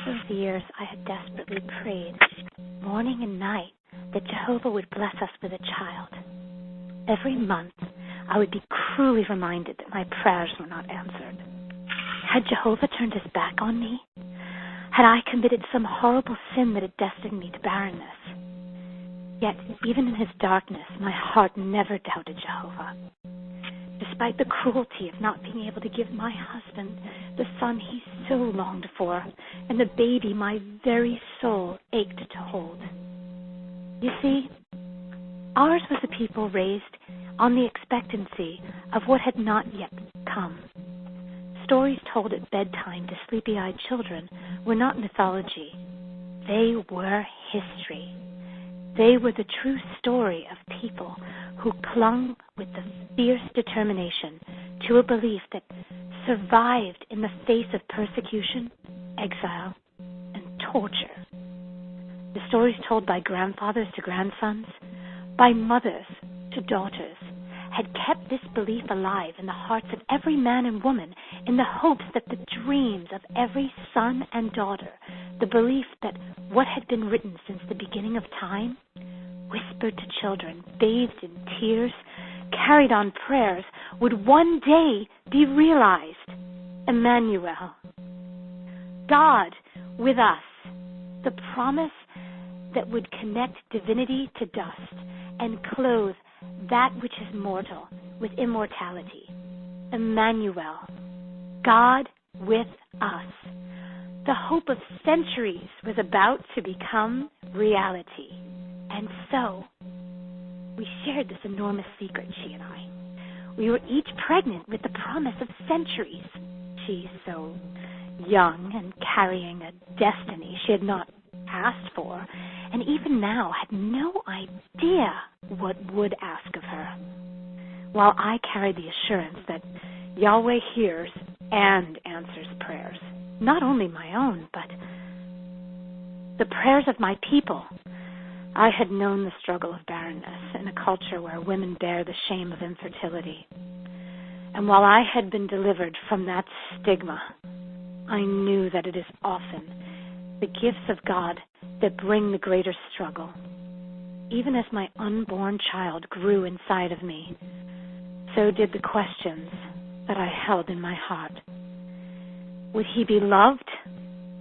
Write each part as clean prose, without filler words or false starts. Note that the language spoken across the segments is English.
those years, I had desperately prayed, morning and night, that Jehovah would bless us with a child. Every month, I would be cruelly reminded that my prayers were not answered. Had Jehovah turned his back on me? Had I committed some horrible sin that had destined me to barrenness? Yet, even in his darkness, my heart never doubted Jehovah. Despite the cruelty of not being able to give my husband the son he so longed for, and the baby my very soul ached to hold. You see, ours was a people raised on the expectancy of what had not yet come. Stories told at bedtime to sleepy-eyed children were not mythology. They were history. They were the true story of people who clung with the fierce determination to a belief that survived in the face of persecution, exile, and torture. The stories told by grandfathers to grandsons, by mothers to daughters, had kept this belief alive in the hearts of every man and woman in the hopes that the dreams of every son and daughter, the belief that what had been written since the beginning of time, whispered to children, bathed in tears, carried on prayers, would one day be realized. Emmanuel. God with us. The promise that would connect divinity to dust and clothe that which is mortal with immortality. Emmanuel. God with us. The hope of centuries was about to become reality. And so, we shared this enormous secret, she and I. We were each pregnant with the promise of centuries. She so young and carrying a destiny she had not asked for, and even now had no idea what would ask of her. While I carried the assurance that Yahweh hears and answers prayers, not only my own, but the prayers of my people. I had known the struggle of barrenness in a culture where women bear the shame of infertility. And while I had been delivered from that stigma, I knew that it is often the gifts of God that bring the greater struggle. Even as my unborn child grew inside of me, so did the questions that I held in my heart. Would he be loved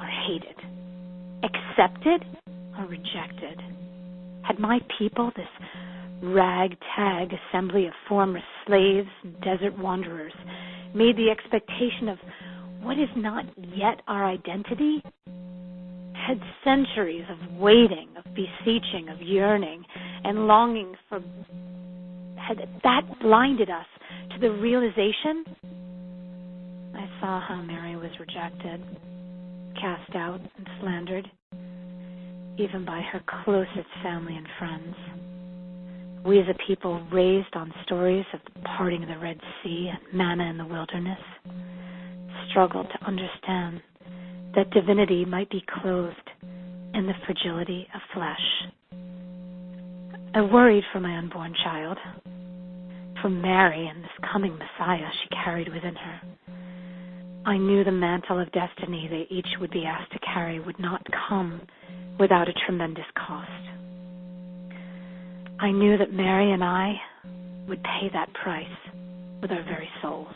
or hated? Accepted or rejected? Had my people, this ragtag assembly of former slaves and desert wanderers, made the expectation of what is not yet our identity? Had centuries of waiting, of beseeching, of yearning, and longing for, had that blinded us to the realization? I saw how Mary was rejected, cast out, and slandered, even by her closest family and friends. We as a people raised on stories of the parting of the Red Sea and manna in the wilderness, struggled to understand that divinity might be clothed in the fragility of flesh. I worried for my unborn child, for Mary and this coming Messiah she carried within her. I knew the mantle of destiny they each would be asked to carry would not come without a tremendous cost. I knew that Mary and I would pay that price with our very souls.